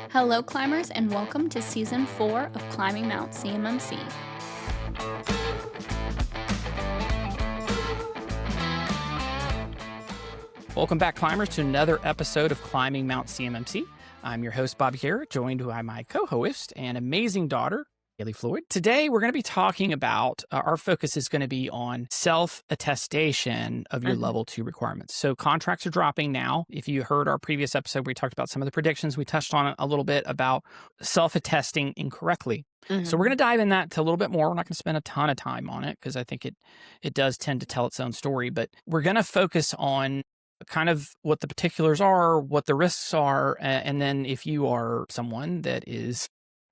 Hello, climbers, and welcome to Season 4 of Climbing Mount CMMC. Welcome back, climbers, to another episode of Climbing Mount CMMC. I'm your host, Bobby and Kaleigh, joined by my co-host and amazing daughter, Kaleigh Floyd. Today, we're going to be talking about, our focus is going to be on self-attestation of your level 2 requirements. So contracts are dropping now. If you heard our previous episode, we talked about some of the predictions. We touched on a little bit about self-attesting incorrectly. So we're going to dive in that a little bit more. We're not going to spend a ton of time on it because I think it does tend to tell its own story. But we're going to focus on kind of what the particulars are, what the risks are, and then if you are someone that is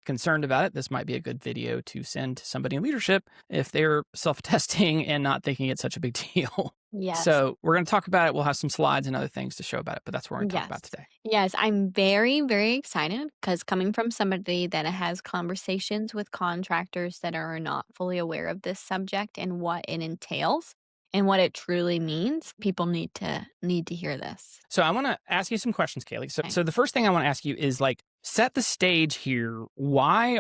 concerned about it, this might be a good video to send to somebody in leadership if they're self-attesting and not thinking it's such a big deal. Yes. So we're going to talk about it. We'll have some slides and other things to show about it, but that's what we're going to talk about today. Yes, I'm very, very excited because coming from somebody that has conversations with contractors that are not fully aware of this subject and what it entails and what it truly means, people need to hear this. So I want to ask you some questions, Kaleigh. So the first thing I want to ask you is set the stage here. Why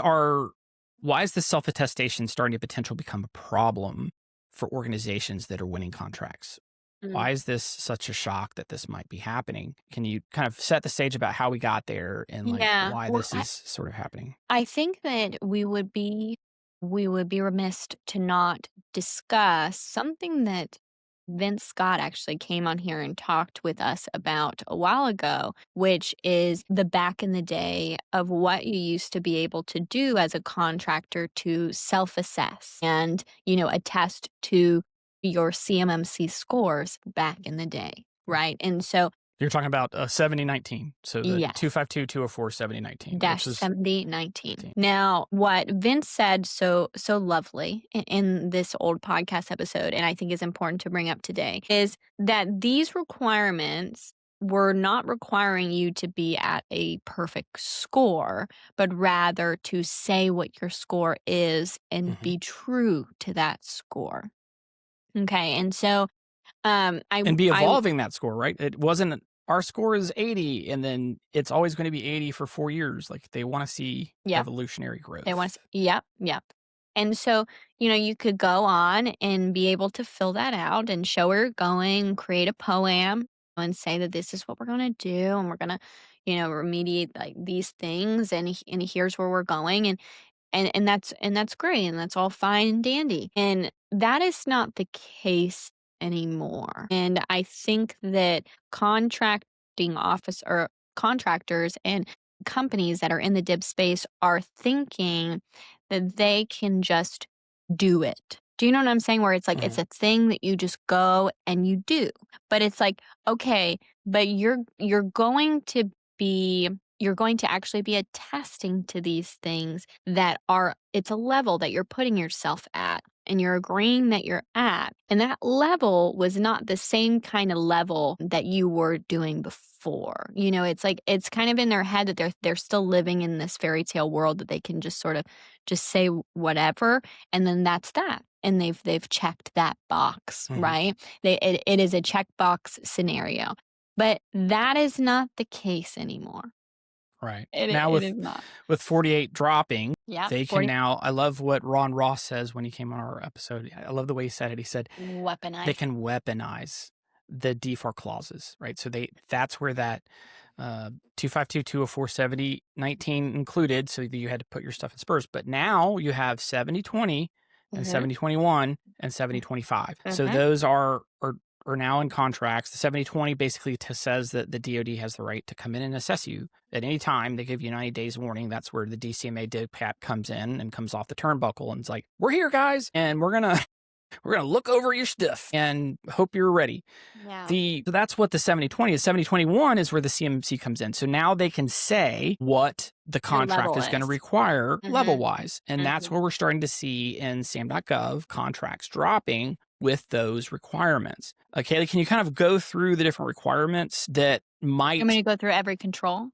is this self-attestation starting to potentially become a problem for organizations that are winning contracts? Why is this such a shock that this might be happening? Can you kind of set the stage about how we got there and why this is sort of happening? I think that we would be remiss to not discuss something that Vince Scott actually came on here and talked with us about a while ago, which is the back in the day of what you used to be able to do as a contractor to self-assess and, attest to your CMMC scores back in the day, right? And so you're talking about 7019. So the Yes. 252-204-7019. -7019. Now, what Vince said so lovely in this old podcast episode, and I think is important to bring up today, is that these requirements were not requiring you to be at a perfect score, but rather to say what your score is and be true to that score. Okay, and so and be evolving that score, right? It wasn't our score is 80 and then it's always going to be 80 for 4 years. They want to see evolutionary growth. They want to yep. And so, you could go on and be able to fill that out and show where you're going, create a poem and say that this is what we're going to do and we're going to, remediate these things and here's where we're going and that's great and that's all fine and dandy. And that is not the case anymore. And I think that contractors and companies that are in the DIB space are thinking that they can just do it. Do you know what I'm saying? Where it's it's a thing that you just go and you do. But it's okay, but you're going to actually be attesting to these things that it's a level that you're putting yourself at and you're agreeing that you're at. And that level was not the same kind of level that you were doing before. It's kind of in their head that they're still living in this fairy tale world that they can just sort of just say whatever and then that's that. And they've checked that box, right? It is a checkbox scenario. But that is not the case anymore. Right. It is not. With 48 dropping, they 40. can now, I love what Ron Ross says when he came on our episode. I love the way he said it. He said, weaponize. They can weaponize the DFAR clauses, right? So that's where that 252-204-7019 included, so you had to put your stuff in spurs. But now you have 7020 and 7021 and 7025. So those are now in contracts. The 7020 basically says that the DoD has the right to come in and assess you at any time. They give you 90 days warning. That's where the DCMA DIPCAP comes in and comes off the turnbuckle and it's we're here, guys, and we're gonna look over your stuff and hope you're ready. Yeah. So that's what the 7020 is. 7021 is where the CMMC comes in. So now they can say what the contract is going to require level-wise. And that's where we're starting to see in SAM.gov contracts dropping with those requirements. Kaleigh, can you kind of go through the different requirements that might... I'm going to go through every control?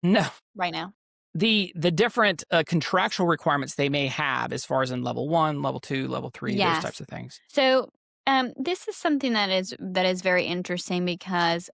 No. Right now. The different contractual requirements they may have as far as in level 1, level 2, level 3, those types of things. So this is something that is very interesting because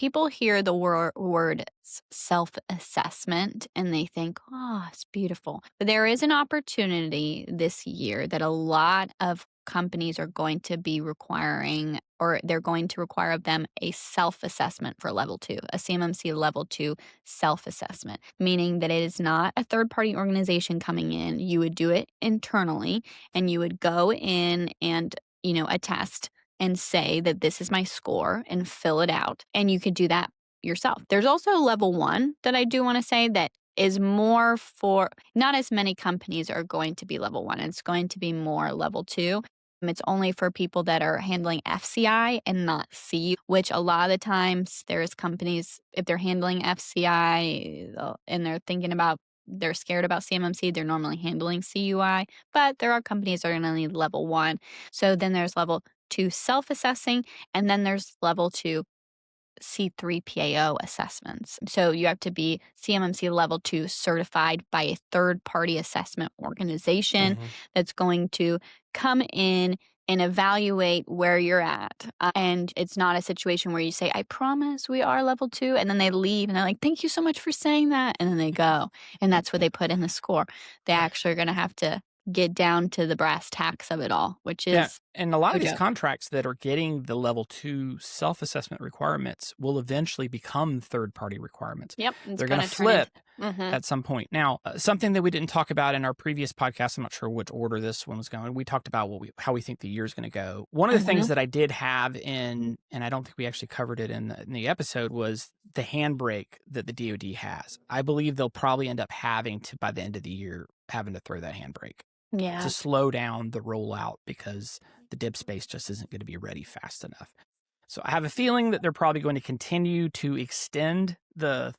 people hear the word self-assessment and they think, oh, it's beautiful. But there is an opportunity this year that a lot of companies are going to be requiring, or they're going to require of them, a self-assessment for level 2, a CMMC level 2 self-assessment, meaning that it is not a third-party organization coming in. You would do it internally, and you would go in and, attest and say that this is my score and fill it out. And you could do that yourself. There's also level 1 that I do want to say that is more for, not as many companies are going to be level 1. It's going to be more level 2. It's only for people that are handling FCI and not CU, which a lot of the times there's companies, if they're handling FCI and they're scared about CMMC, they're normally handling CUI, but there are companies that are going to need level 1. So then there's level 2 self-assessing, and then there's level 2 C3PAO assessments. So you have to be CMMC level 2 certified by a third-party assessment organization that's going to come in and evaluate where you're at. And it's not a situation where you say, I promise we are level 2, and then they leave and they're like, thank you so much for saying that. And then they go. And that's what they put in the score. They actually are going to have to get down to the brass tacks of it all, which is and a lot of these contracts that are getting the level 2 self-assessment requirements will eventually become third-party requirements. Yep. They're going to flip at some point. Now, something that we didn't talk about in our previous podcast, I'm not sure which order this one was going. We talked about how we think the year's going to go. One of the things that I did have and I don't think we actually covered it in the episode, was the handbrake that the DoD has. I believe they'll probably end up having to, by the end of the year, having to throw that handbrake. Yeah. To slow down the rollout, because the DIB space just isn't going to be ready fast enough. So I have a feeling that they're probably going to continue to extend the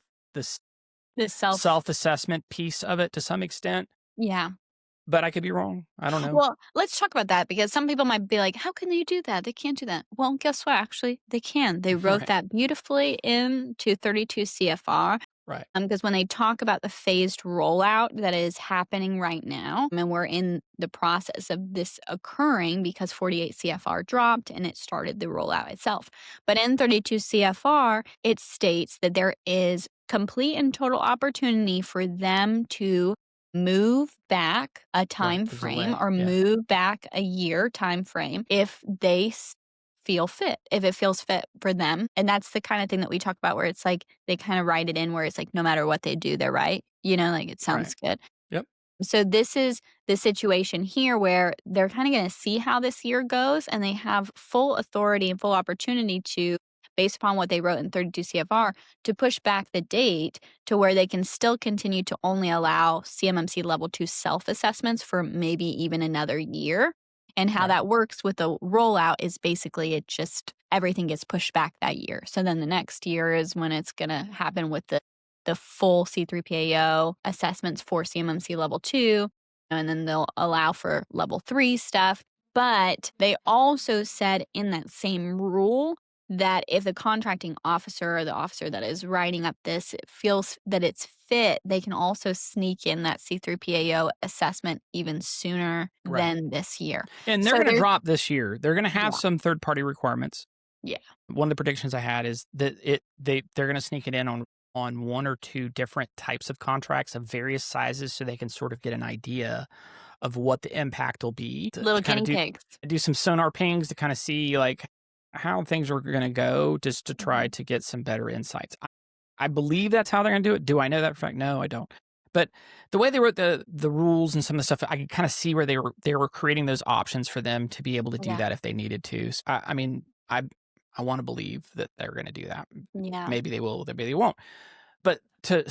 self-assessment piece of it to some extent. Yeah. But I could be wrong. I don't know. Well, let's talk about that, because some people might be like, how can they do that? They can't do that. Well, guess what? Actually, they can. They wrote that beautifully into 32 CFR. Right. Because when they talk about the phased rollout that is happening right now, and we're in the process of this occurring because 48 CFR dropped and it started the rollout itself. But in 32 CFR, it states that there is complete and total opportunity for them to move back a time frame or move back a year time frame if they feel fit, if it feels fit for them. And that's the kind of thing that we talk about, where it's like they kind of write it in where it's like, no matter what they do, they're right. Like it sounds good. Yep. So this is the situation here where they're kind of going to see how this year goes, and they have full authority and full opportunity to, based upon what they wrote in 32 CFR, to push back the date to where they can still continue to only allow CMMC level 2 self-assessments for maybe even another year. And how that works with the rollout is basically everything gets pushed back that year. So then the next year is when it's going to happen with the full C3PAO assessments for CMMC level 2. And then they'll allow for level 3 stuff. But they also said in that same rule that if the contracting officer or the officer that is writing up this feels that it's fit, they can also sneak in that C3PAO assessment even sooner than this year. And they're going to drop this year. They're going to have some third-party requirements. Yeah. One of the predictions I had is that they're going to sneak it in on 1 or 2 different types of contracts of various sizes, so they can sort of get an idea of what the impact will be. Little guinea pigs. Do some sonar pings to kind of see like how things are going to go, just to try to get some better insights. I believe that's how they're going to do it. Do I know that for a fact? No, I don't. But the way they wrote the rules and some of the stuff, I could kind of see where they were creating those options for them to be able to do that if they needed to. So, I mean, I want to believe that they're going to do that. Yeah. Maybe they will, maybe they won't. But to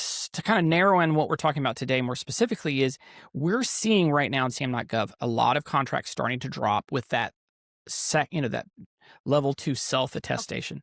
kind of narrow in what we're talking about today more specifically is we're seeing right now in CM.gov a lot of contracts starting to drop with that that level 2 self-attestation,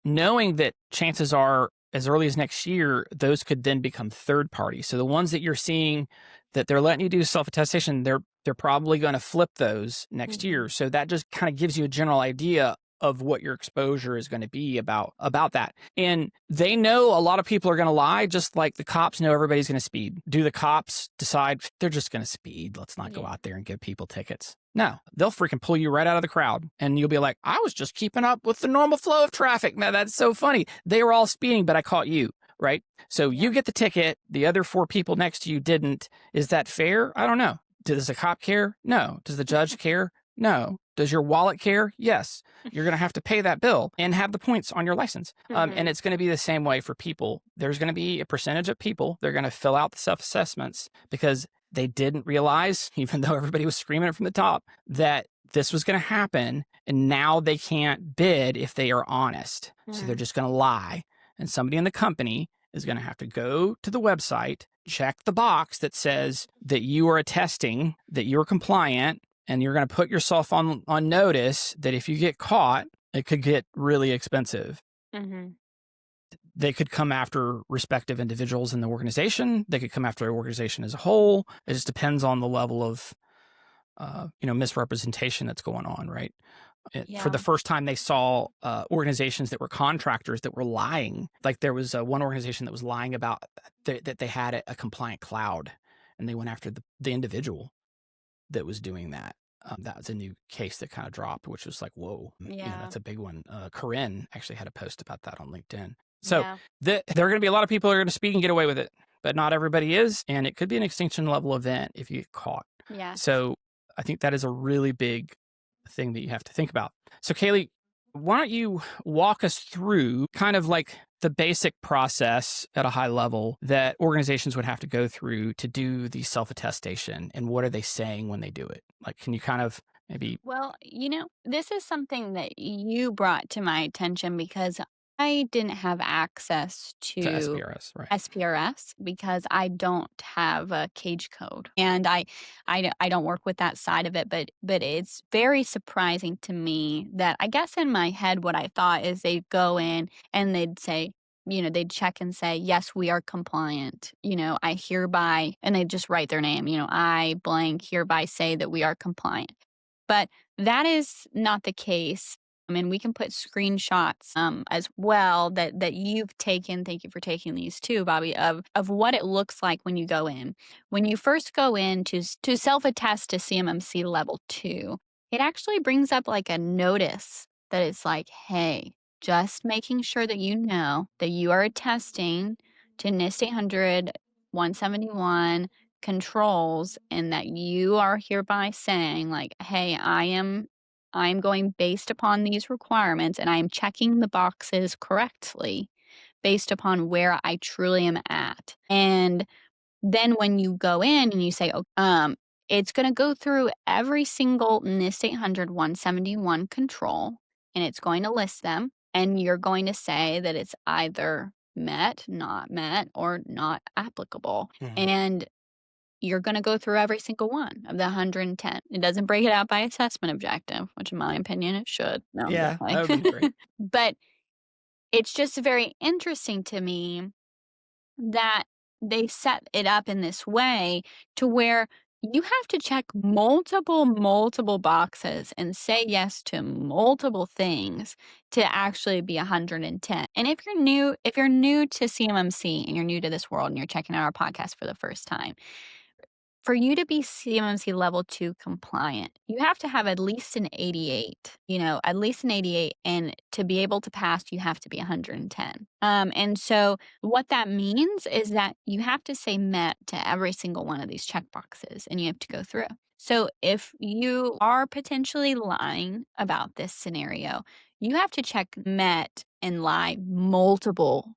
knowing that chances are as early as next year, those could then become third party. So the ones that you're seeing that they're letting you do self-attestation, they're probably going to flip those next year. So that just kind of gives you a general idea of what your exposure is going to be about that. And they know a lot of people are going to lie, just like the cops know everybody's going to speed. Do the cops decide they're just going to speed? Let's not go out there and give people tickets. No, they'll freaking pull you right out of the crowd. And you'll be like, I was just keeping up with the normal flow of traffic. Man, that's so funny. They were all speeding, but I caught you, right? So you get the ticket. The other 4 people next to you didn't. Is that fair? I don't know. Does the cop care? No. Does the judge care? No. Does your wallet care? Yes. You're going to have to pay that bill and have the points on your license. And it's going to be the same way for people. There's going to be a percentage of people. They're going to fill out the self-assessments because they didn't realize, even though everybody was screaming it from the top, that this was going to happen. And now they can't bid if they are honest. So they're just going to lie. And somebody in the company is going to have to go to the website, check the box that says that you are attesting that you're compliant, and you're going to put yourself on notice that if you get caught, it could get really expensive. They could come after respective individuals in the organization. They could come after the organization as a whole. It just depends on the level of, misrepresentation that's going on, right? For the first time, they saw organizations that were contractors that were lying. Like there was one organization that was lying about that they had a compliant cloud, and they went after the individual that was doing that. That was a new case that kind of dropped, which was like, whoa, that's a big one. Corinne actually had a post about that on LinkedIn. So there are going to be a lot of people who are going to speak and get away with it, but not everybody is. And it could be an extinction level event if you get caught. So I think that is a really big thing that you have to think about. So Kaleigh, why don't you walk us through kind of like the basic process at a high level that organizations would have to go through to do the self-attestation, and what are they saying when they do it? Like, can you kind of maybe... Well, this is something that you brought to my attention because I didn't have access to to SPRS, right? SPRS because I don't have a cage code, and I don't work with that side of it. But it's very surprising to me that I guess in my head what I thought is they'd go in and they'd say, they'd check and say, yes, we are compliant. I hereby, and they'd just write their name. I blank hereby say that we are compliant. But that is not the case. I mean, we can put screenshots as well that you've taken. Thank you for taking these too, Bobby, of what it looks like when you go in. When you first go in to self-attest to CMMC level 2, it actually brings up like a notice that it's like, hey, just making sure that you know that you are attesting to NIST 800 171 controls, and that you are hereby saying like, hey, I'm going based upon these requirements, and I am checking the boxes correctly based upon where I truly am at. And then when you go in and you say, it's going to go through every single NIST 800 171 control, and it's going to list them, and you're going to say that it's either met, or not applicable. And you're going to go through every single one of the 110. It doesn't break it out by assessment objective, which in my opinion it should. No, that would be great. But it's just very interesting to me that they set it up in this way to where you have to check multiple boxes and say yes to multiple things to actually be 110. And if you're new to CMMC and you're new to this world and you're checking out our podcast for the first time, for you to be CMMC level 2 compliant, you have to have at least an 88, and to be able to pass, you have to be 110. And so what that means is that you have to say met to every single one of these checkboxes, and you have to go through. So if you are potentially lying about this scenario, you have to check met and lie multiple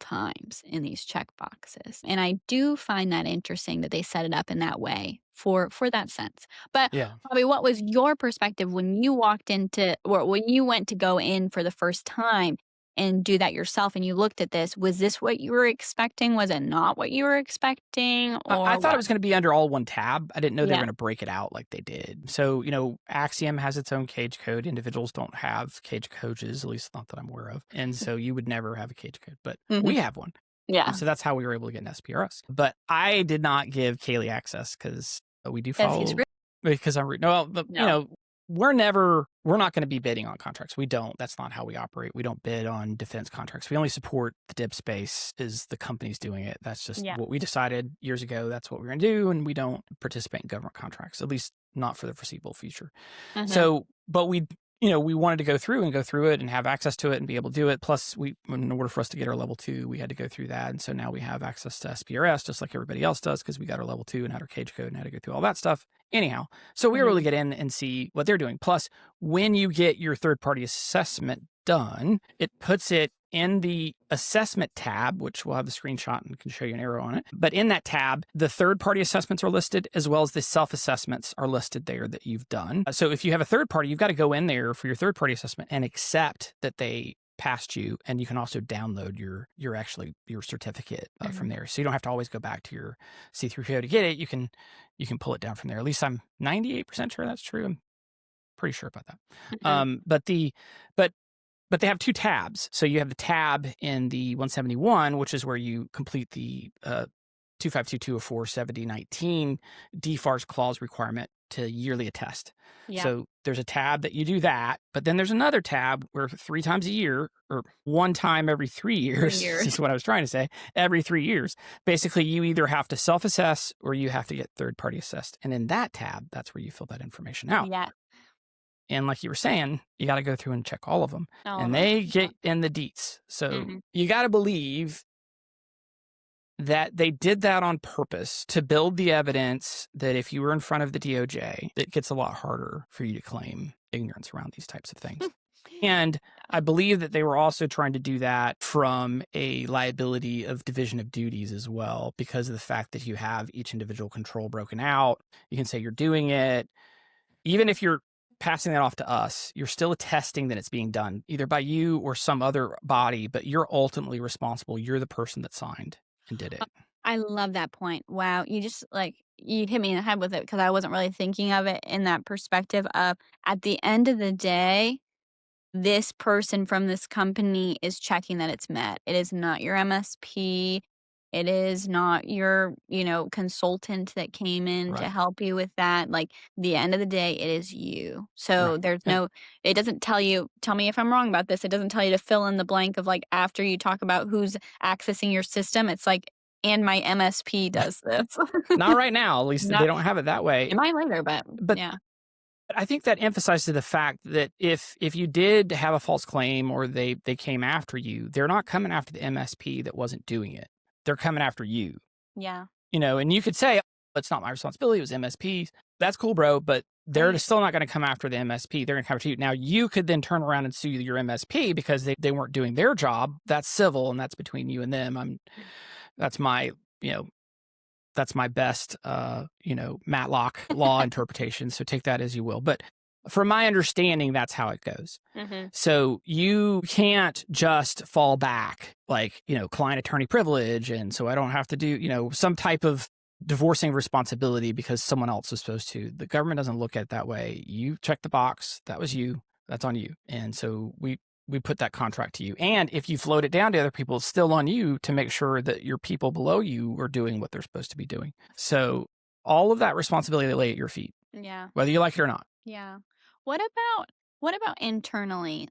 times in these check boxes. And I do find that interesting that they set it up in that way for that sense. But Bobby, what was your perspective when you walked into, or when you went to go in for the first time and do that yourself and you looked at this? Was this what you were expecting? Was it not what you were expecting? Or I thought it was going to be under all one tab. I didn't know they were going to break it out like they did. So, Axiom has its own cage code. Individuals don't have cage codes, at least not that I'm aware of. And so you would never have a cage code, but we have one. Yeah. And so that's how we were able to get an SPRS. But I did not give Kaleigh access because we do follow. Because I'm we're not going to be bidding on contracts. We don't. That's not how we operate. We don't bid on defense contracts. We only support the DIB space as the company's doing it. That's just what we decided years ago. That's what we're going to do. And we don't participate in government contracts, at least not for the foreseeable future. So, but we wanted to go through it and have access to it and be able to do it. Plus, in order for us to get our level 2, we had to go through that. And so now we have access to SPRS just like everybody else does because we got our level 2 and had our cage code and had to go through all that stuff. Anyhow, so we were able to get in and see what they're doing. Plus, when you get your third-party assessment done, it puts it in the assessment tab, which we'll have the screenshot and can show you an arrow on it. But in that tab, the third-party assessments are listed as well as the self-assessments are listed there that you've done. So if you have a third party, you've got to go in there for your third-party assessment and accept that they passed you, and you can also download your certificate from there. So you don't have to always go back to your C3PO to get it. You can pull it down from there. At least I'm 98% sure that's true. I'm pretty sure about that. But they have 2 tabs. So you have the tab in the 171, which is where you complete the 2522047019 DFARS clause requirement to yearly attest. Yeah. So there's a tab that you do that, but then there's another tab where 3 times a year, or 1 time every 3 years, this is what I was trying to say, every 3 years, basically you either have to self-assess or you have to get third-party assessed. And in that tab, that's where you fill that information out. Yeah. And like you were saying, you got to go through and check all of them. And they get in the deets. So you got to believe that they did that on purpose to build the evidence that if you were in front of the DOJ, it gets a lot harder for you to claim ignorance around these types of things. And I believe that they were also trying to do that from a liability of division of duties as well, because of the fact that you have each individual control broken out. You can say you're doing it. Even if you're passing that off to us, you're still attesting that it's being done either by you or some other body, but you're ultimately responsible. You're the person that signed and did it. I love that point. Wow. You just you hit me in the head with it because I wasn't really thinking of it in that perspective of at the end of the day, this person from this company is checking that it's met. It is not your MSP. It is not your, consultant that came in to help you with that. Like, the end of the day, it is you. So there's it doesn't tell me if I'm wrong about this. It doesn't tell you to fill in the blank of after you talk about who's accessing your system. It's and my MSP does this. Not right now. At least they don't have it that way. It might later, but yeah. I think that emphasizes the fact that if you did have a false claim or they came after you, they're not coming after the MSP that wasn't doing it. They're coming after you. Yeah. And you could say, it's not my responsibility, it was MSP's. That's cool, bro, but they're still not going to come after the MSP. They're going to come after you. Now, you could then turn around and sue your MSP because they weren't doing their job. That's civil, and that's between you and them. That's my best, Matlock law interpretation. So take that as you will. But from my understanding, that's how it goes. So you can't just fall back client attorney privilege. And so I don't have to do, some type of divorcing responsibility because someone else is supposed to. The government doesn't look at it that way. You check the box. That was you. That's on you. And so we put that contract to you. And if you float it down to other people, it's still on you to make sure that your people below you are doing what they're supposed to be doing. So all of that responsibility they lay at your feet. Yeah. Whether you like it or not. Yeah. What about internally,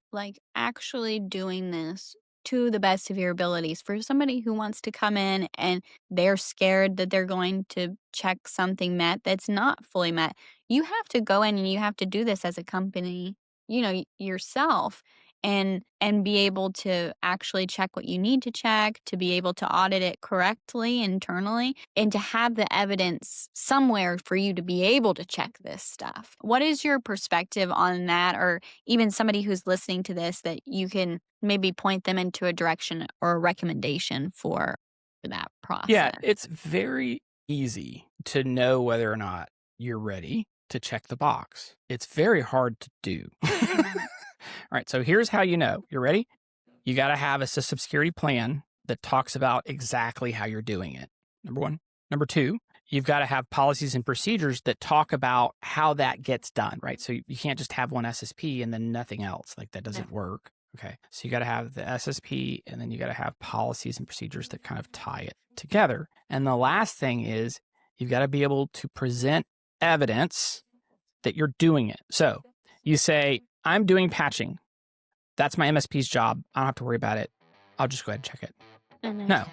actually doing this to the best of your abilities for somebody who wants to come in and they're scared that they're going to check something met that's not fully met? You have to go in and you have to do this as a company, yourself. And be able to actually check what you need to check, to be able to audit it correctly internally, and to have the evidence somewhere for you to be able to check this stuff. What is your perspective on that, or even somebody who's listening to this that you can maybe point them into a direction or a recommendation for that process? Yeah, it's very easy to know whether or not you're ready to check the box. It's very hard to do. All right, so here's how you know. You ready? You got to have a system security plan that talks about exactly how you're doing it. Number 1. Number 2, you've got to have policies and procedures that talk about how that gets done, right? So you can't just have one SSP and then nothing else. That doesn't work. Okay, so you got to have the SSP and then you got to have policies and procedures that kind of tie it together. And the last thing is you've got to be able to present evidence that you're doing it. So You say, I'm doing patching. That's my MSP's job. I don't have to worry about it. I'll just go ahead and check it. No.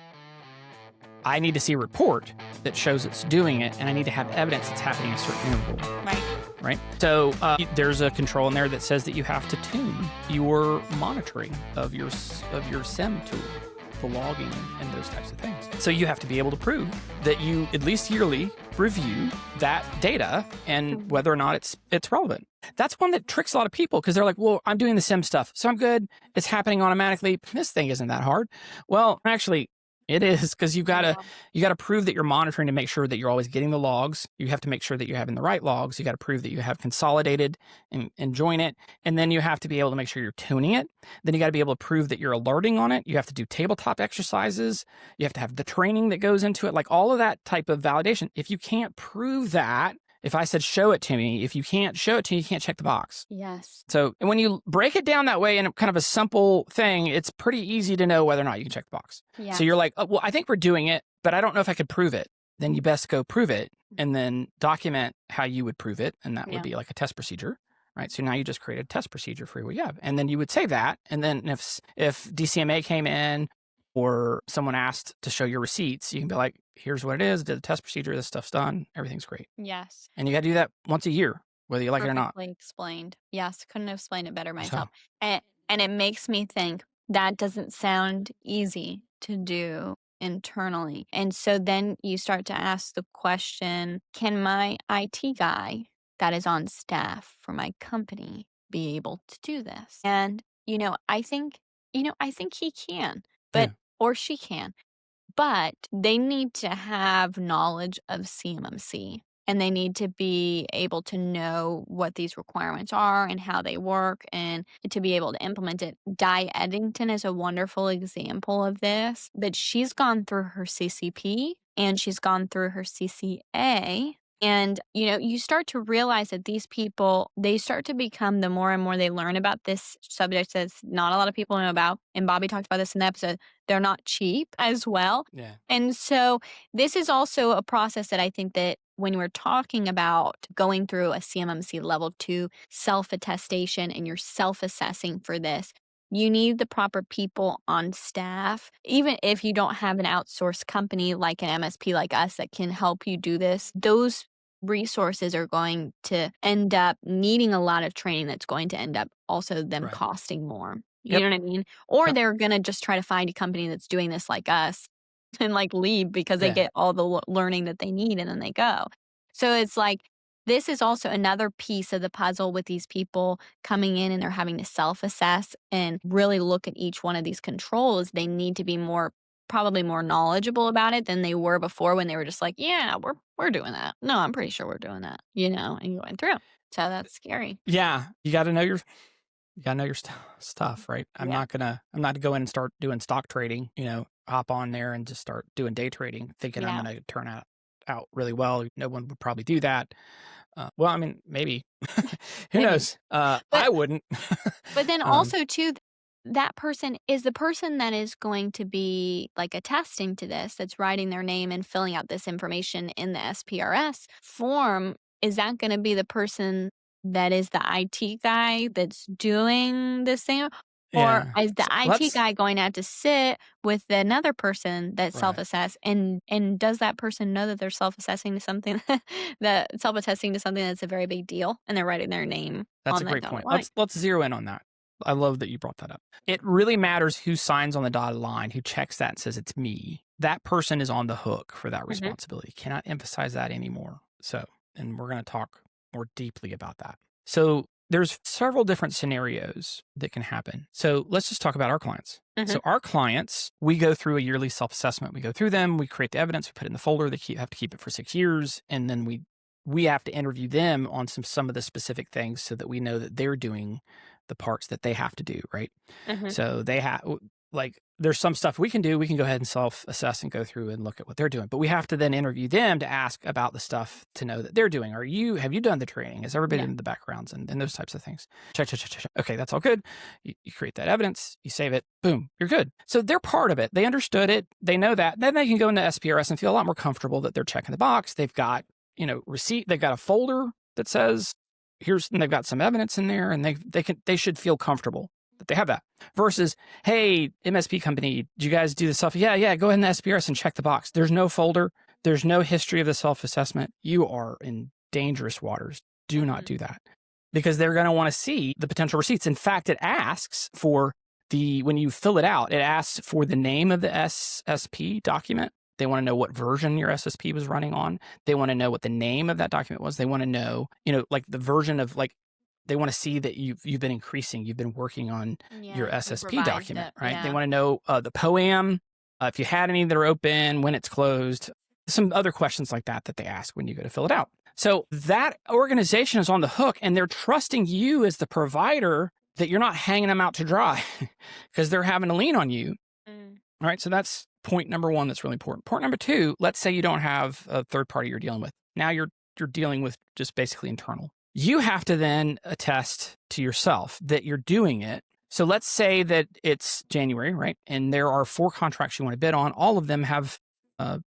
I need to see a report that shows it's doing it, and I need to have evidence it's happening at a certain interval. Right? So there's a control in there that says that you have to tune your monitoring of your SIM tool, the logging and those types of things. So you have to be able to prove that you at least yearly review that data and whether or not it's relevant. That's one that tricks a lot of people because they're like, well, I'm doing the SIM stuff, so I'm good. It's happening automatically. This thing isn't that hard. Well, actually, it is, because you gotta prove that you're monitoring to make sure that you're always getting the logs. You have to make sure that you're having the right logs. You got to prove that you have consolidated and join it. And then you have to be able to make sure you're tuning it. Then you got to be able to prove that you're alerting on it. You have to do tabletop exercises. You have to have the training that goes into it, like all of that type of validation. If you can't prove that, if I said, show it to me, if you can't show it to me, you can't check the box. Yes. So when you break it down that way in kind of a simple thing, it's pretty easy to know whether or not you can check the box. Yes. So you're like, oh, well, I think we're doing it, but I don't know if I could prove it. Then you best go prove it and then document how you would prove it. And that would be like a test procedure, right? So now you just created a test procedure for what you have. And then you would save that. And then if DCMA came in or someone asked to show your receipts, you can be like, here's what it is, did the test procedure, this stuff's done, everything's great. Yes. And you got to do that once a year, whether you like it or not. Perfectly explained. Yes, couldn't have explained it better myself. So. And it makes me think that doesn't sound easy to do internally. And so then you start to ask the question, can my IT guy that is on staff for my company be able to do this? And, I think he can, or she can. But they need to have knowledge of CMMC, and they need to be able to know what these requirements are and how they work and to be able to implement it. Di Eddington is a wonderful example of this, but she's gone through her CCP and she's gone through her CCA. And, you start to realize that these people, they start to become, the more and more they learn about this subject that not a lot of people know about. And Bobby talked about this in the episode. They're not cheap as well. Yeah. And so this is also a process that I think that when we're talking about going through a CMMC level 2 self-attestation and you're self-assessing for this, you need the proper people on staff. Even if you don't have an outsourced company like an MSP like us that can help you do this, those resources are going to end up needing a lot of training that's going to end up also them costing more. You know what I mean? Or they're going to just try to find a company that's doing this like us and leave because they get all the learning that they need and then they go. So it's like, this is also another piece of the puzzle with these people coming in and they're having to self-assess and really look at each one of these controls. They need to be probably more knowledgeable about it than they were before when they were just like, yeah, we're doing that. No, I'm pretty sure we're doing that, and going through. So that's scary. Yeah. You got to know your stuff, right? I'm not going to go in and start doing stock trading, hop on there and just start doing day trading thinking I'm going to turn out really well. No one would probably do that. Well, I mean, maybe. Who knows? I wouldn't. But then also, too, that person is the person that is going to be attesting to this, that's writing their name and filling out this information in the SPRS form. Is that going to be the person that is the IT guy that's doing this thing? Or is the IT guy going to have to sit with another person that's self-assessed? And does that person know that they're self-assessing to something self-attesting to something that's a very big deal and they're writing their name? That's a great point. Let's zero in on that. I love that you brought that up. It really matters who signs on the dotted line, who checks that and says it's me. That person is on the hook for that responsibility. Cannot emphasize that anymore. So, and we're going to talk more deeply about that. So there's several different scenarios that can happen. So let's just talk about our clients. So our clients, we go through a yearly self-assessment. We go through them, we create the evidence, we put it in the folder. They have to keep it for 6 years. And then we have to interview them on some of the specific things so that we know that they're doing the parts that they have to do, right? So they have, there's some stuff we can do. We can go ahead and self-assess and go through and look at what they're doing. But we have to then interview them to ask about the stuff to know that they're doing. Have you done the training? Has everybody in the backgrounds and those types of things? Check. Okay, that's all good. You create that evidence, you save it, boom, you're good. So they're part of it. They understood it. They know that. Then they can go into SPRS and feel a lot more comfortable that they're checking the box. They've got, receipt. They've got a folder that says, and they've got some evidence in there, and they should feel comfortable that they have that. Versus, hey, MSP company, do you guys do the self? Yeah, go ahead in the SPRS and check the box. There's no folder. There's no history of the self-assessment. You are in dangerous waters. Do not do that, because they're going to want to see the potential receipts. In fact, it asks for when you fill it out, it asks for the name of the SSP document. They want to know what version your SSP was running on. They want to know what the name of that document was. They want to know, like the version of, like, they want to see that you've been increasing, you've been working on your SSP document, right? They want to know the POAM, if you had any that are open, when it's closed, some other questions like that they ask when you go to fill it out. So that organization is on the hook, and they're trusting you as the provider that you're not hanging them out to dry because they're having to lean on you. All right. So that's point number one. That's really important. Point number two, let's say you don't have a third party you're dealing with. Now you're dealing with just basically internal. You have to then attest to yourself that you're doing it. So let's say that it's January, right? And there are 4 contracts you want to bid on. All of them have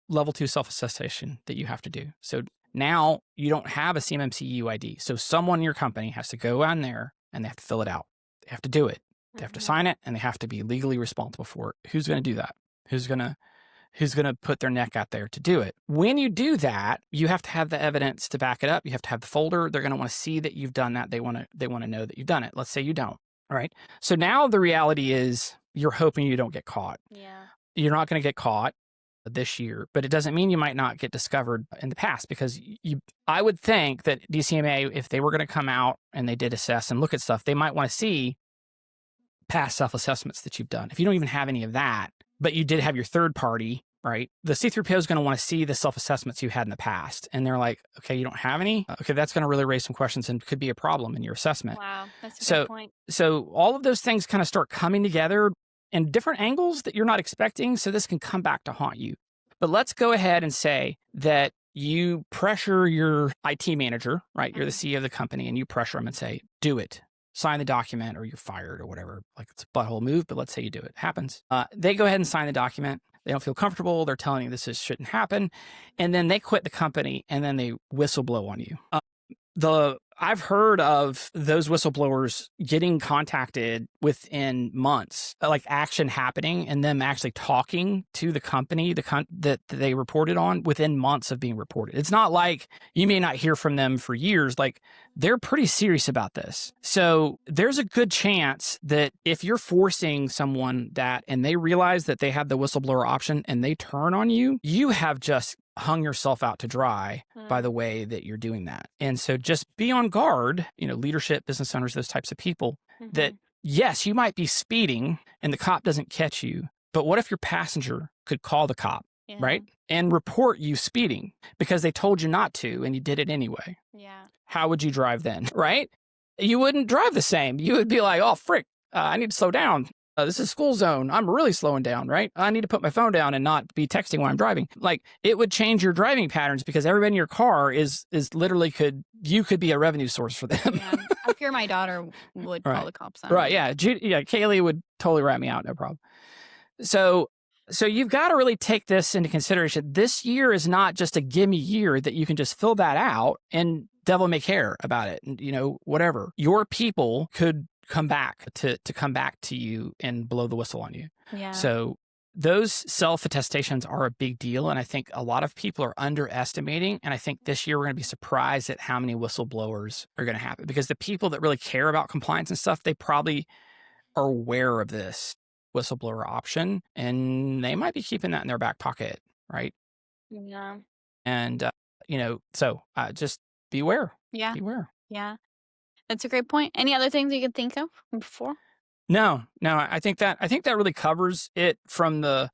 level 2 self-attestation that you have to do. So now you don't have a CMMC UID. So someone in your company has to go on there and they have to fill it out. They have to do it. They have to sign it, and they have to be legally responsible for it. Who's going to do that? Who's going to put their neck out there to do it? When you do that, you have to have the evidence to back it up. You have to have the folder. They're going to want to see that you've done that. They want to know that you've done it. Let's say you don't. All right. So now the reality is you're hoping you don't get caught. Yeah. You're not going to get caught this year, but it doesn't mean you might not get discovered in the past, because I would think that DCMA, if they were going to come out and they did assess and look at stuff, they might want to see past self-assessments that you've done. If you don't even have any of that, but you did have your third party, right? The C3PO is going to want to see the self-assessments you had in the past. And they're like, okay, you don't have any? Okay, that's going to really raise some questions and could be a problem in your assessment. Wow, that's a good point. So all of those things kind of start coming together in different angles that you're not expecting. So this can come back to haunt you. But let's go ahead and say that you pressure your IT manager, right? You're the CEO of the company, and you pressure them and say, do it. Sign the document or you're fired or whatever. Like, it's a butthole move, but let's say you do it. It happens. They go ahead and sign the document. They don't feel comfortable. They're telling you shouldn't happen. And then they quit the company, and then they whistleblow on you. I've heard of those whistleblowers getting contacted within months, like action happening and them actually talking to the company that they reported on within months of being reported. It's not like you may not hear from them for years. Like, they're pretty serious about this. So there's a good chance that if you're forcing someone that and they realize that they have the whistleblower option and they turn on you, you have just hung yourself out to dry by the way that you're doing that. And so just be on guard, leadership, business owners, those types of people, that yes, you might be speeding and the cop doesn't catch you, but what if your passenger could call the cop, right? And report you speeding because they told you not to and you did it anyway. Yeah. How would you drive then, right? You wouldn't drive the same. You would be like, oh, frick, I need to slow down. This is school zone. I'm really slowing down, right? I need to put my phone down and not be texting while I'm driving. Like, it would change your driving patterns because everybody in your car is literally you could be a revenue source for them. Yeah. I fear my daughter would call the cops on me. Right. Yeah. Kaleigh would totally rat me out. No problem. So you've got to really take this into consideration. This year is not just a gimme year that you can just fill that out and devil may care about it. And, whatever. Your people could come back to you and blow the whistle on you. Yeah. So those self-attestations are a big deal. And I think a lot of people are underestimating. And I think this year we're going to be surprised at how many whistleblowers are going to happen, because the people that really care about compliance and stuff, they probably are aware of this whistleblower option and they might be keeping that in their back pocket. Right. Yeah. And, so just beware. Yeah. Beware. Yeah. That's a great point. Any other things you could think of before? No. I think that really covers it from the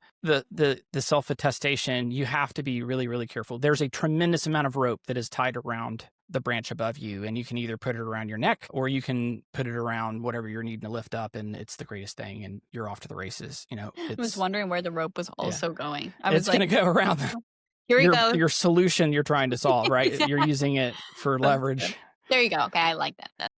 self-attestation. You have to be really, really careful. There's a tremendous amount of rope that is tied around the branch above you, and you can either put it around your neck or you can put it around whatever you're needing to lift up, and it's the greatest thing, and you're off to the races. I was wondering where the rope was also going. It's going to go around here we go. Your solution you're trying to solve, right? Exactly. You're using it for leverage. There you go. Okay, I like that.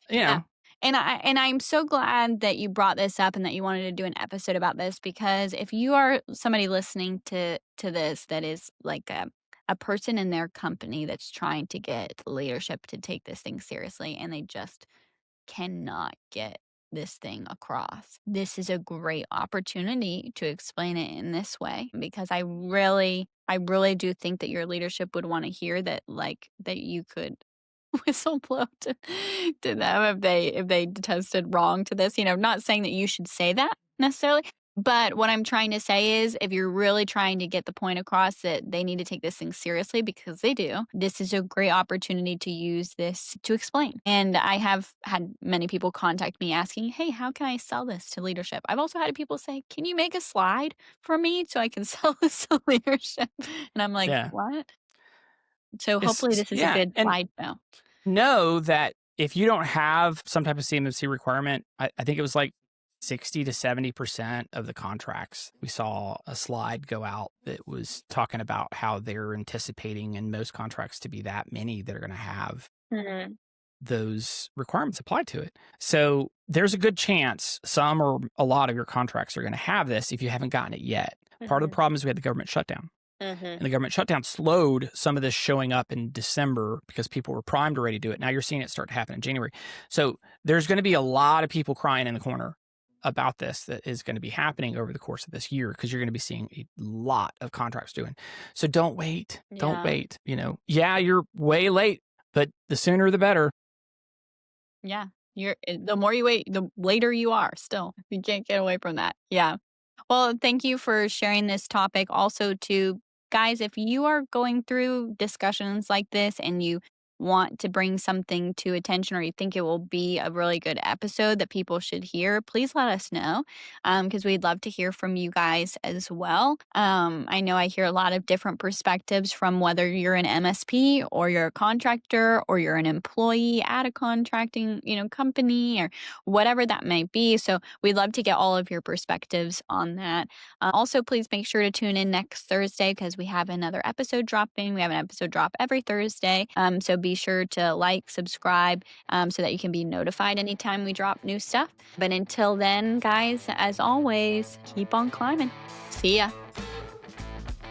Yeah. And I'm so glad that you brought this up and that you wanted to do an episode about this, because if you are somebody listening to this that is like a person in their company that's trying to get leadership to take this thing seriously, and they just cannot get this thing across. This is a great opportunity to explain it in this way, because I really do think that your leadership would want to hear that, like, that you could whistleblow to them if they detested wrong to this. Not saying that you should say that necessarily, but what I'm trying to say is, if you're really trying to get the point across that they need to take this thing seriously, because they do, this is a great opportunity to use this to explain. And I have had many people contact me asking, hey, how can I sell this to leadership? I've also had people say, can you make a slide for me so I can sell this to leadership? And I'm like, Yeah. what? So hopefully this is a Yeah. good And slideshow. know that if you don't have some type of CMMC requirement, I think it was like 60 to 70% of the contracts. We saw a slide go out that was talking about how they're anticipating in most contracts to be that many that are going to have those requirements applied to it. So there's a good chance some or a lot of your contracts are going to have this if you haven't gotten it yet. Part of the problem is we had the government shutdown. And the government shutdown slowed some of this showing up in December because people were primed already to do it. Now you're seeing it start to happen in January. So there's going to be a lot of people crying in the corner about this that is going to be happening over the course of this year, because you're going to be seeing a lot of contracts doing. So don't wait. Don't Yeah. wait. Yeah, you're way late, but the sooner the better. Yeah. The more you wait, the later you are still. You can't get away from that. Yeah. Well, thank you for sharing this topic. Also, to guys, if you are going through discussions like this and you want to bring something to attention, or you think it will be a really good episode that people should hear, please let us know, because we'd love to hear from you guys as well. I know I hear a lot of different perspectives from whether you're an MSP or you're a contractor or you're an employee at a contracting company, or whatever that might be. So we'd love to get all of your perspectives on that. Also, please make sure to tune in next Thursday, because we have another episode dropping. We have an episode drop every Thursday. So be sure to like, subscribe, so that you can be notified anytime we drop new stuff. But until then, guys, as always, keep on climbing. See ya.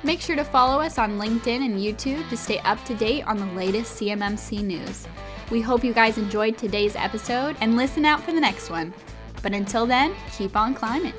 Make sure to follow us on LinkedIn and YouTube to stay up to date on the latest CMMC news. We hope you guys enjoyed today's episode and listen out for the next one. But until then, keep on climbing.